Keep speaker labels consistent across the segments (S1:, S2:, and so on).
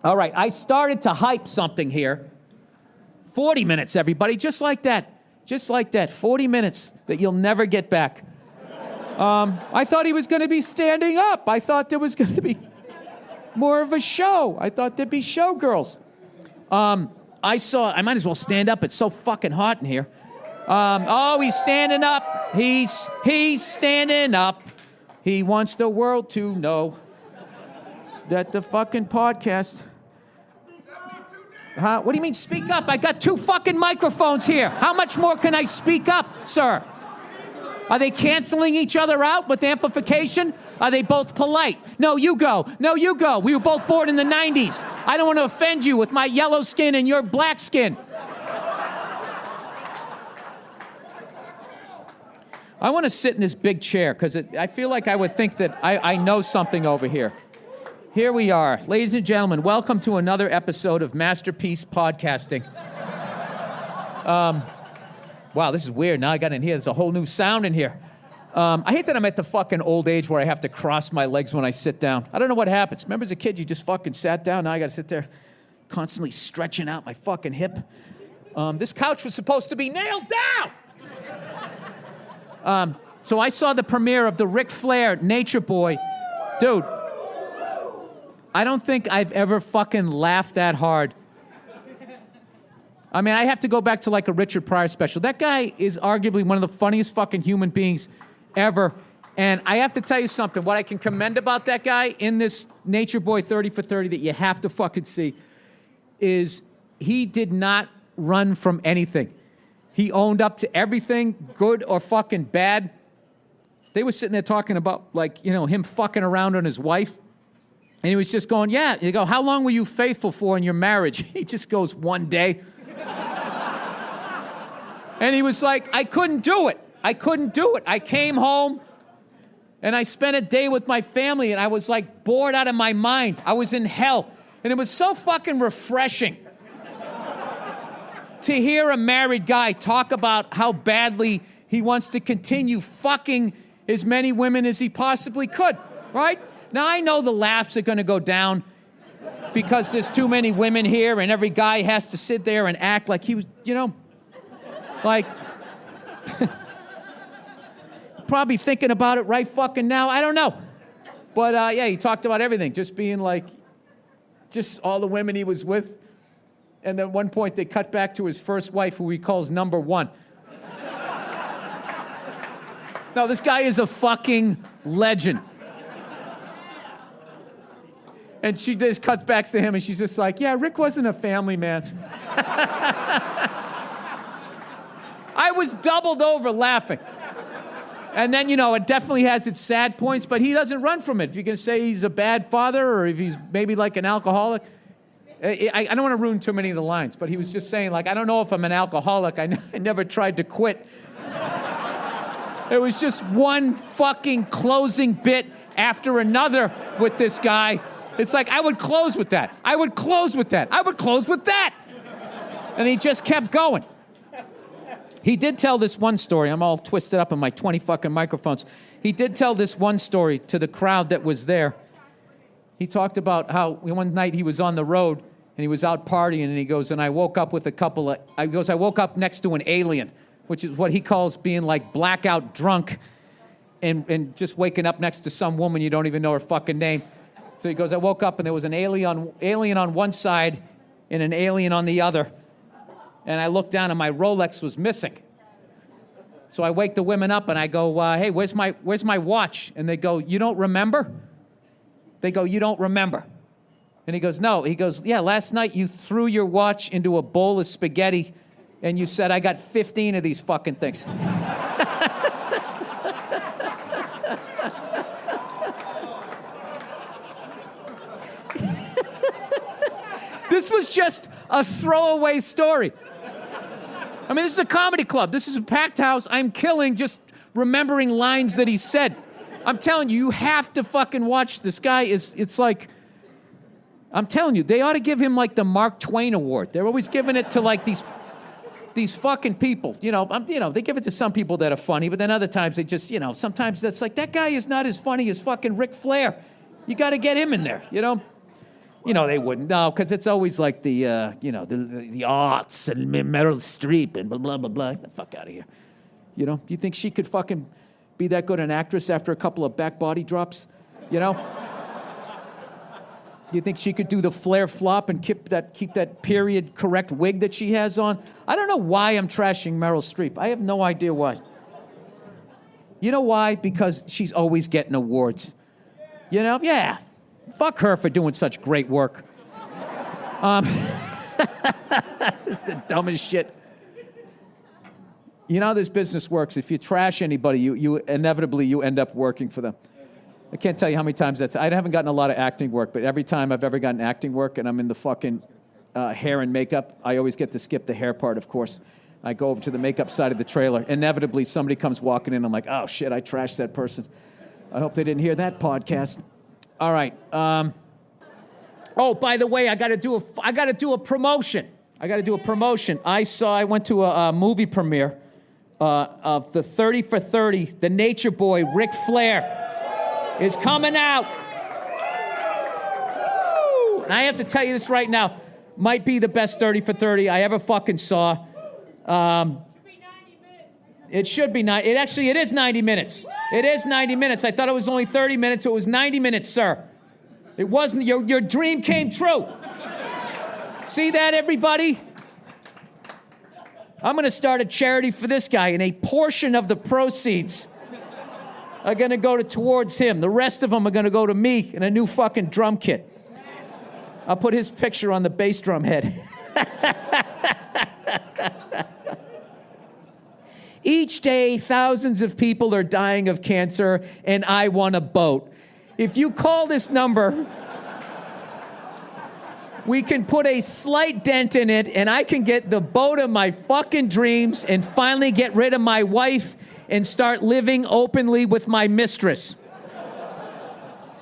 S1: All right, I started to hype something here. 40 minutes, everybody, just like that. Just like that, 40 minutes that you'll never get back. I thought he was going to be standing up. I thought there was going to be more of a show. I thought there'd be showgirls. I might as well stand up. It's so fucking hot in here. He's standing up. He's standing up. He wants the world to know that the fucking podcast... Huh? What do you mean speak up? I got 2 fucking microphones here. How much more can I speak up, sir? Are they canceling each other out with amplification? Are they both polite? No, you go. No, you go. We were both born in the 90s. I don't want to offend you with my yellow skin and your black skin. I want to sit in this big chair because I feel like I would think that I know something over here. Here we are. Ladies and gentlemen, welcome to another episode of Masterpiece Podcasting. Wow, this is weird. Now I got in here. There's a whole new sound in here. I hate that I'm at the fucking old age where I have to cross my legs when I sit down. I don't know what happens. Remember as a kid, you just fucking sat down. Now I got to sit there constantly stretching out my fucking hip. This couch was supposed to be nailed down. So I saw the premiere of the Ric Flair Nature Boy. Dude. I don't think I've ever fucking laughed that hard. I mean, I have to go back to like a Richard Pryor special. That guy is arguably one of the funniest fucking human beings ever. And I have to tell you something. What I can commend about that guy in this Nature Boy 30 for 30 that you have to fucking see is he did not run from anything. He owned up to everything, good or fucking bad. They were sitting there talking about, like, you know, him fucking around on his wife. And he was just going, yeah. You go, how long were you faithful for in your marriage? He just goes, 1 day. And he was like, I couldn't do it. I couldn't do it. I came home and I spent a day with my family and I was like bored out of my mind. I was in hell. And it was so fucking refreshing to hear a married guy talk about how badly he wants to continue fucking as many women as he possibly could, right? Now, I know the laughs are going to go down because there's too many women here and every guy has to sit there and act like he was, you know, like, probably thinking about it right fucking now. I don't know. But, yeah, he talked about everything, just being like, just all the women he was with. And then at one point, they cut back to his first wife, who he calls number 1. No, this guy is a fucking legend. And she just cuts back to him, and she's just like, yeah, Rick wasn't a family man. I was doubled over laughing. And then, you know, it definitely has its sad points, but he doesn't run from it. If you can say he's a bad father or if he's maybe like an alcoholic. I don't want to ruin too many of the lines, but he was just saying, like, I don't know if I'm an alcoholic. I never tried to quit. It was just one fucking closing bit after another with this guy. It's like, I would close with that. I would close with that. I would close with that. And he just kept going. He did tell this one story. I'm all twisted up in my 20 fucking microphones. He did tell this one story to the crowd that was there. He talked about how one night he was on the road and he was out partying and he goes, and I woke up with I woke up next to an alien, which is what he calls being like blackout drunk and just waking up next to some woman you don't even know her fucking name. So he goes, I woke up and there was an alien on one side and an alien on the other. And I looked down and my Rolex was missing. So I wake the women up and I go, hey, where's my watch? And they go, you don't remember? They go, you don't remember. And he goes, no. He goes, yeah, last night you threw your watch into a bowl of spaghetti and you said, I got 15 of these fucking things. This was just a throwaway story. I mean, this is a comedy club. This is a packed house. I'm killing just remembering lines that he said. I'm telling you, you have to fucking watch this guy. It's like, I'm telling you, they ought to give him like the Mark Twain Award. They're always giving it to like these fucking people. You know, they give it to some people that are funny, but then other times they just, sometimes that's like, that guy is not as funny as fucking Ric Flair. You got to get him in there, You know they wouldn't. No, because it's always like the, the arts and Meryl Streep and blah, blah, blah, blah. Get the fuck out of here. You know, do you think she could fucking be that good an actress after a couple of back body drops? You know? You think she could do the Flair flop and keep that period correct wig that she has on? I don't know why I'm trashing Meryl Streep. I have no idea why. You know why? Because she's always getting awards. You know? Yeah. Fuck her for doing such great work. This is the dumbest shit. You know how this business works. If you trash anybody, you inevitably end up working for them. I can't tell you how many times I haven't gotten a lot of acting work, but every time I've ever gotten acting work and I'm in the fucking hair and makeup, I always get to skip the hair part, of course. I go over to the makeup side of the trailer. Inevitably, somebody comes walking in. I'm like, oh, shit, I trashed that person. I hope they didn't hear that podcast. All right. Oh, by the way, I got to do a promotion. I went to a movie premiere of the 30 for 30, the Nature Boy, Ric Flair, is coming out. Woo! And I have to tell you this right now, might be the best 30 for 30 I ever fucking saw. It should be 90. It is 90 minutes. It is 90 minutes. I thought it was only 30 minutes. It was 90 minutes, sir. It wasn't. Your dream came true. See that, everybody? I'm going to start a charity for this guy, and a portion of the proceeds are going to go towards him. The rest of them are going to go to me and a new fucking drum kit. I'll put his picture on the bass drum head. Each day, thousands of people are dying of cancer, and I want a boat. If you call this number, we can put a slight dent in it, and I can get the boat of my fucking dreams and finally get rid of my wife and start living openly with my mistress.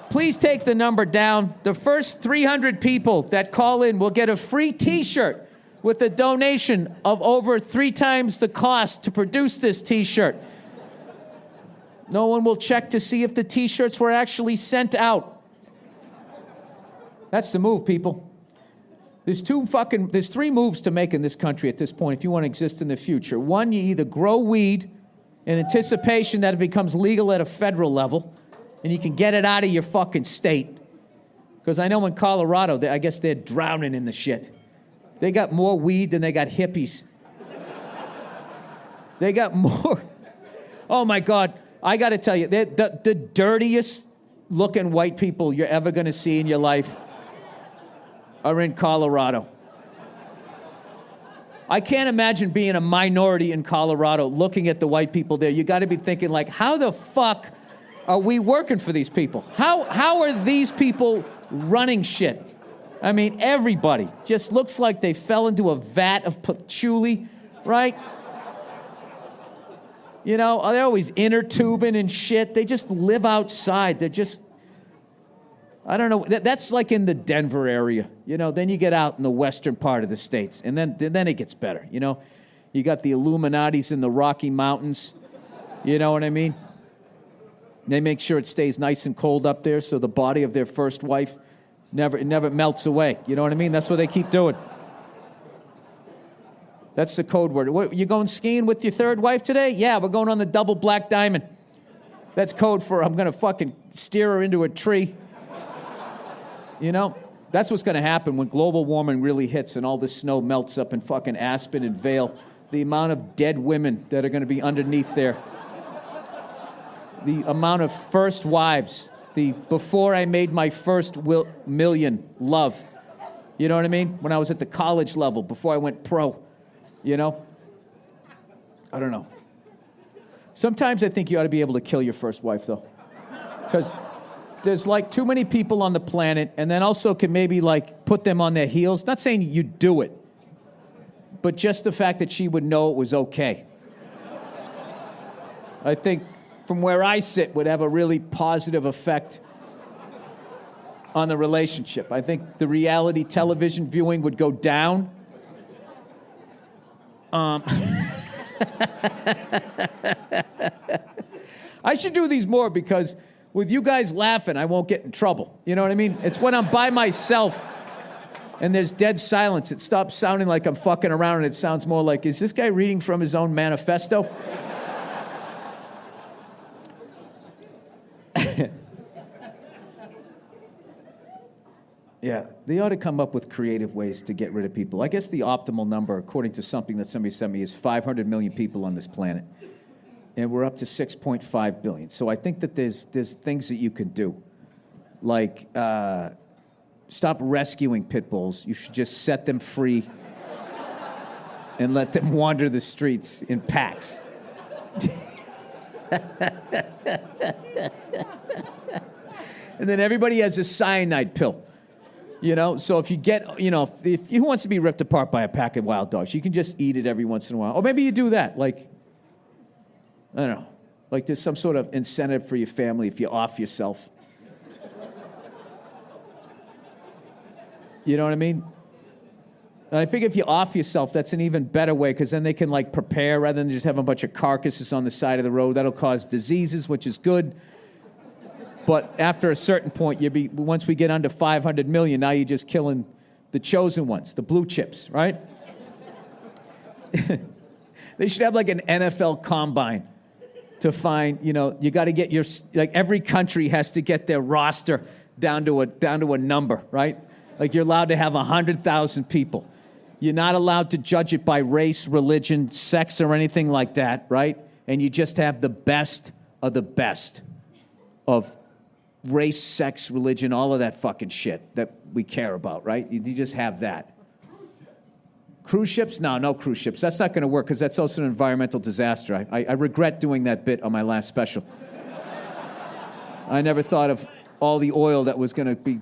S1: Please take the number down. The first 300 people that call in will get a free T-shirt with a donation of over 3 times the cost to produce this T-shirt. No one will check to see if the T-shirts were actually sent out. That's the move, people. There's 3 moves to make in this country at this point if you want to exist in the future. One, you either grow weed in anticipation that it becomes legal at a federal level, and you can get it out of your fucking state. Because I know in Colorado, I guess they're drowning in the shit. They got more weed than they got hippies. They got more. Oh, my God. I got to tell you, the dirtiest looking white people you're ever going to see in your life are in Colorado. I can't imagine being a minority in Colorado looking at the white people there. You got to be thinking, like, how the fuck are we working for these people? How are these people running shit? I mean, everybody just looks like they fell into a vat of patchouli, right? You know, they're always inner tubing and shit. They just live outside. They're just, I don't know. That's like in the Denver area. You know, then you get out in the western part of the states, and then it gets better. You know, you got the Illuminatis in the Rocky Mountains. You know what I mean? They make sure it stays nice and cold up there, so the body of their first wife never melts away. You know what I mean? That's what they keep doing. That's the code word. What, you going skiing with your third wife today? Yeah, we're going on the double black diamond. That's code for I'm going to fucking steer her into a tree. You know? That's what's going to happen when global warming really hits and all this snow melts up in fucking Aspen and Vail. The amount of dead women that are going to be underneath there. The amount of first wives. The before I made my first million love. You know what I mean? When I was at the college level, before I went pro. You know? I don't know. Sometimes I think you ought to be able to kill your first wife, though. Because there's like too many people on the planet, and then also can maybe like put them on their heels. Not saying you do it, but just the fact that she would know it was okay. I think from where I sit would have a really positive effect on the relationship. I think the reality television viewing would go down. I should do these more because with you guys laughing, I won't get in trouble. You know what I mean? It's when I'm by myself and there's dead silence. It stops sounding like I'm fucking around and it sounds more like, is this guy reading from his own manifesto? Yeah, they ought to come up with creative ways to get rid of people. I guess the optimal number, according to something that somebody sent me, is 500 million people on this planet. And we're up to 6.5 billion. So I think that there's things that you can do. Like, stop rescuing pit bulls. You should just set them free and let them wander the streets in packs. And then everybody has a cyanide pill. You know, so if you get, you know, if who wants to be ripped apart by a pack of wild dogs? You can just eat it every once in a while. Or maybe you do that, like, I don't know, like there's some sort of incentive for your family if you off yourself. You know what I mean? And I figure if you off yourself, that's an even better way, because then they can, like, prepare rather than just have a bunch of carcasses on the side of the road. That'll cause diseases, which is good. But after a certain point, once we get under 500 million, now you're just killing the chosen ones, the blue chips, right? They should have like an NFL combine to find, you know, you got to get your, like every country has to get their roster down to a number, right? Like you're allowed to have 100,000 people. You're not allowed to judge it by race, religion, sex, or anything like that, right? And you just have the best of the best of race, sex, religion, all of that fucking shit that we care about, right? You just have that. Cruise ships? No cruise ships. That's not going to work because that's also an environmental disaster. I regret doing that bit on my last special. I never thought of all the oil that was going to be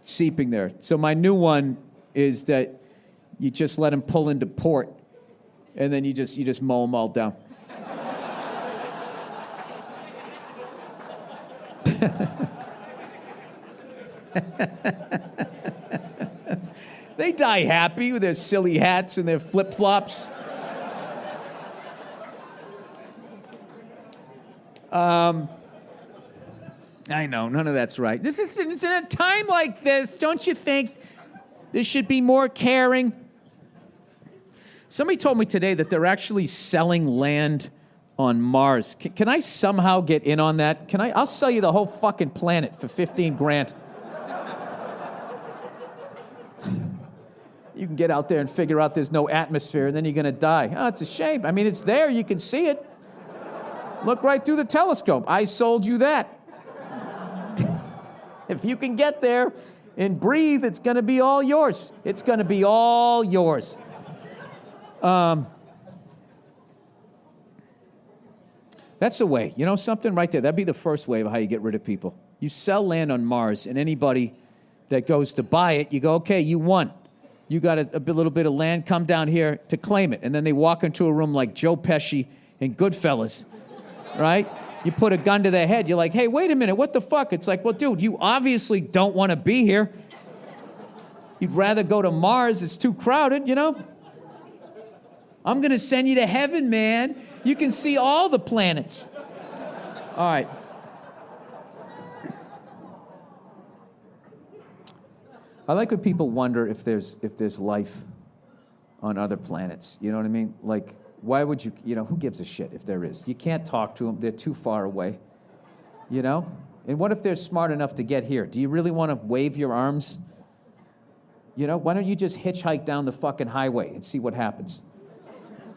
S1: seeping there. So my new one is that you just let them pull into port and then you just mow them all down. They die happy with their silly hats and their flip-flops. I know, none of that's right. It's in a time like this, don't you think there should be more caring? Somebody told me today that they're actually selling land on Mars. Can I somehow get in on that? I'll sell you the whole fucking planet for 15 grand. You can get out there and figure out there's no atmosphere, and then you're going to die. Oh, it's a shame. I mean, it's there. You can see it. Look right through the telescope. I sold you that. If you can get there and breathe, it's going to be all yours. It's going to be all yours. That's the way. You know something right there? That'd be the first way of how you get rid of people. You sell land on Mars, and anybody that goes to buy it, you go, okay, you won. You got a little bit of land, come down here to claim it. And then they walk into a room like Joe Pesci and Goodfellas, right? You put a gun to their head. You're like, hey, wait a minute, what the fuck? It's like, well, dude, you obviously don't want to be here. You'd rather go to Mars. It's too crowded, you know? I'm going to send you to heaven, man. You can see all the planets. All right. I like when people wonder if there's life on other planets. You know what I mean? Like, why would you know, who gives a shit if there is? You can't talk to them. They're too far away. You know? And what if they're smart enough to get here? Do you really want to wave your arms? You know, why don't you just hitchhike down the fucking highway and see what happens?